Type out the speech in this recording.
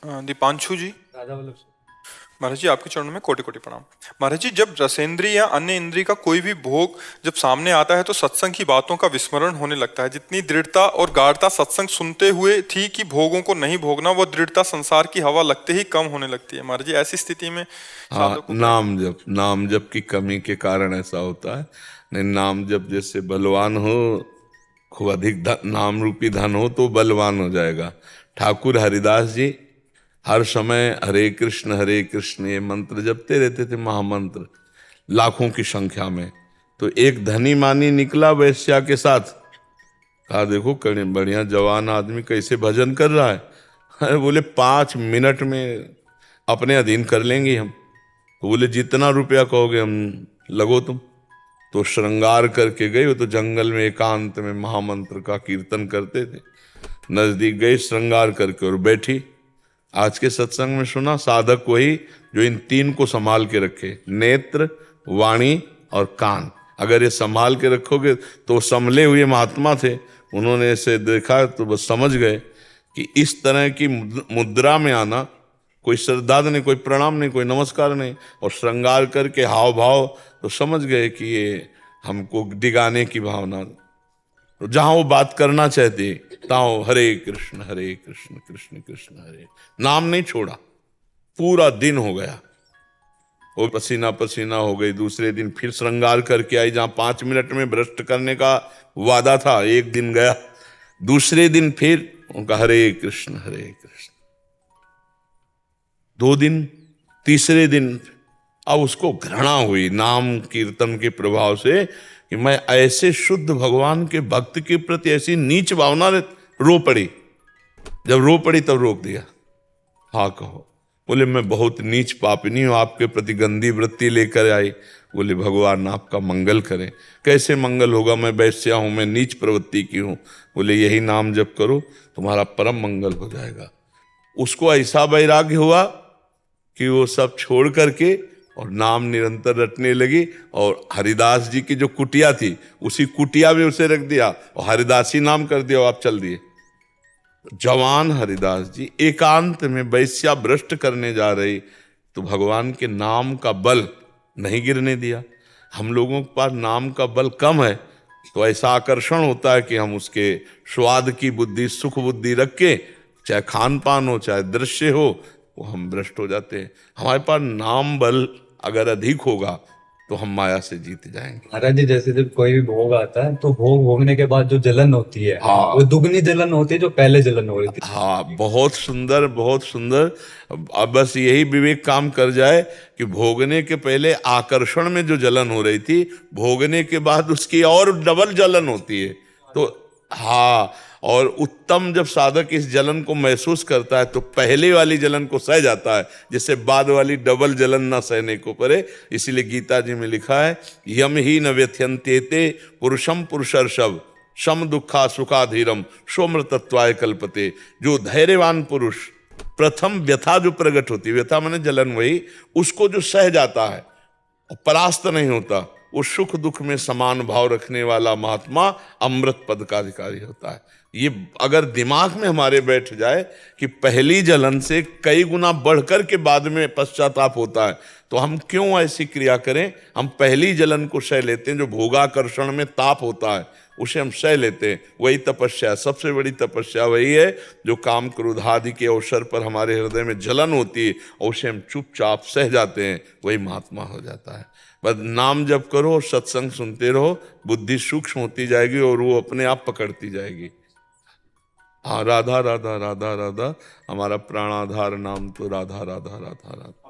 दीपांशु जी। राजा वल्लभ सिंह। महाराज जी आपके चरणों में कोटि कोटि प्रणाम। महाराज जी, जब रसेंद्री या अन्य इंद्री का कोई भी भोग जब सामने आता है तो सत्संग की बातों का विस्मरण होने लगता है। जितनी दृढ़ता और गाढ़ता सत्संग सुनते हुए थी कि भोगों को नहीं भोगना, वो दृढ़ता संसार की हवा लगते ही कम होने लगती है। महाराज जी, ऐसी स्थिति में हाँ, साधक को क्या नाम जप, नाम जप की कमी के कारण ऐसा होता है। नहीं, नाम जप जैसे बलवान हो, खूब अधिक नाम रूपी धन हो तो बलवान हो जाएगा। ठाकुर हरिदास जी हर समय हरे कृष्ण ये मंत्र जपते रहते थे, महामंत्र, लाखों की संख्या में। तो एक धनी मानी निकला वैश्या के साथ, कहा देखो बढ़िया जवान आदमी कैसे भजन कर रहा है। अरे बोले 5 मिनट में अपने अधीन कर लेंगे हम। तो बोले जितना रुपया कहोगे हम, लगो तुम। तो श्रृंगार करके गए। वो तो जंगल में एकांत में महामंत्र का कीर्तन करते थे। नजदीक गए श्रृंगार करके और बैठी। आज के सत्संग में सुना, साधक वही जो इन 3 को संभाल के रखे, नेत्र, वाणी और कान। अगर ये संभाल के रखोगे तो संभले हुए महात्मा थे, उन्होंने ऐसे देखा तो बस समझ गए कि इस तरह की मुद्रा में आना, कोई श्रद्धा नहीं, कोई प्रणाम नहीं, कोई नमस्कार नहीं, और श्रृंगार करके हाव भाव, तो समझ गए कि ये हमको डिगाने की भावना। तो जहां वो बात करना चाहते ताओ हरे कृष्ण कृष्ण कृष्ण हरे, नाम नहीं छोड़ा। पूरा दिन हो गया, वो पसीना पसीना हो गई। दूसरे दिन फिर श्रृंगार करके आई, जहां 5 मिनट में भ्रष्ट करने का वादा था। एक दिन गया, दूसरे दिन फिर उनका हरे कृष्ण 2 दिन, तीसरे दिन अब उसको घृणा हुई नाम कीर्तन के प्रभाव से कि मैं ऐसे शुद्ध भगवान के भक्त के प्रति ऐसी नीच भावना, रो पड़ी। जब रो पड़ी तब रोक दिया। हाँ कहो। बोले मैं बहुत नीच पापिनी हूं, आपके प्रति गंदी वृत्ति लेकर आई। बोले भगवान आपका मंगल करें। कैसे मंगल होगा, मैं वैश्या हूं, मैं नीच प्रवृत्ति की हूं। बोले यही नाम जप करो, तुम्हारा परम मंगल हो जाएगा। उसको ऐसा वैराग्य हुआ कि वो सब छोड़ करके और नाम निरंतर रटने लगी। और हरिदास जी की जो कुटिया थी, उसी कुटिया में उसे रख दिया और हरिदासी नाम कर दिया, आप चल दिए। जवान हरिदास जी एकांत में वैश्या भ्रष्ट करने जा रही, तो भगवान के नाम का बल नहीं गिरने दिया। हम लोगों के पास नाम का बल कम है, तो ऐसा आकर्षण होता है कि हम उसके स्वाद की बुद्धि, सुख बुद्धि रख के, चाहे खान पान हो चाहे दृश्य हो, वो हम भ्रष्ट हो जाते हैं। हमारे पास नाम बल अगर अधिक होगा तो हम माया से जीत जाएंगे। महाराज जी, जैसे जब कोई भी भोग आता है तो भोग भोगने के बाद जो जलन होती है, हाँ, वो दुगनी जलन होती है जो पहले जलन हो रही थी। हाँ, बहुत सुंदर, बहुत सुंदर। अब बस यही विवेक काम कर जाए कि भोगने के पहले आकर्षण में जो जलन हो रही थी, भोगने के बाद उसकी और डबल जलन होती है। तो हाँ, और उत्तम जब साधक इस जलन को महसूस करता है तो पहले वाली जलन को सह जाता है, जिससे बाद वाली डबल जलन ना सहने को पड़े। इसीलिए गीता जी में लिखा है, यम ही न व्यथ्यन्त्येते पुरुषम पुरुषर्षभ सम दुखा सुखाधीरम सोमृतत्वाय कल्पते। जो धैर्यवान पुरुष प्रथम व्यथा जो प्रकट होती है, व्यथा माने जलन, वही उसको जो सह जाता है और परास्त नहीं होता, वो सुख दुख में समान भाव रखने वाला महात्मा अमृत पद का अधिकारी होता है। ये अगर दिमाग में हमारे बैठ जाए कि पहली जलन से कई गुना बढ़कर के बाद में पश्चाताप होता है, तो हम क्यों ऐसी क्रिया करें। हम पहली जलन को सह लेते हैं, जो भोगाकर्षण में ताप होता है उसे हम सह लेते हैं। वही तपस्या, सबसे बड़ी तपस्या वही है जो काम क्रोध आदि के अवसर पर हमारे हृदय में जलन होती है और उसे हम चुपचाप सह जाते हैं, वही महात्मा हो जाता है। बस नाम जप करो और सत्संग सुनते रहो, बुद्धि सूक्ष्म होती जाएगी और वो अपने आप पकड़ती जाएगी। हाँ, राधा राधा राधा राधा, हमारा प्राणाधार नाम तो राधा राधा राधा राधा।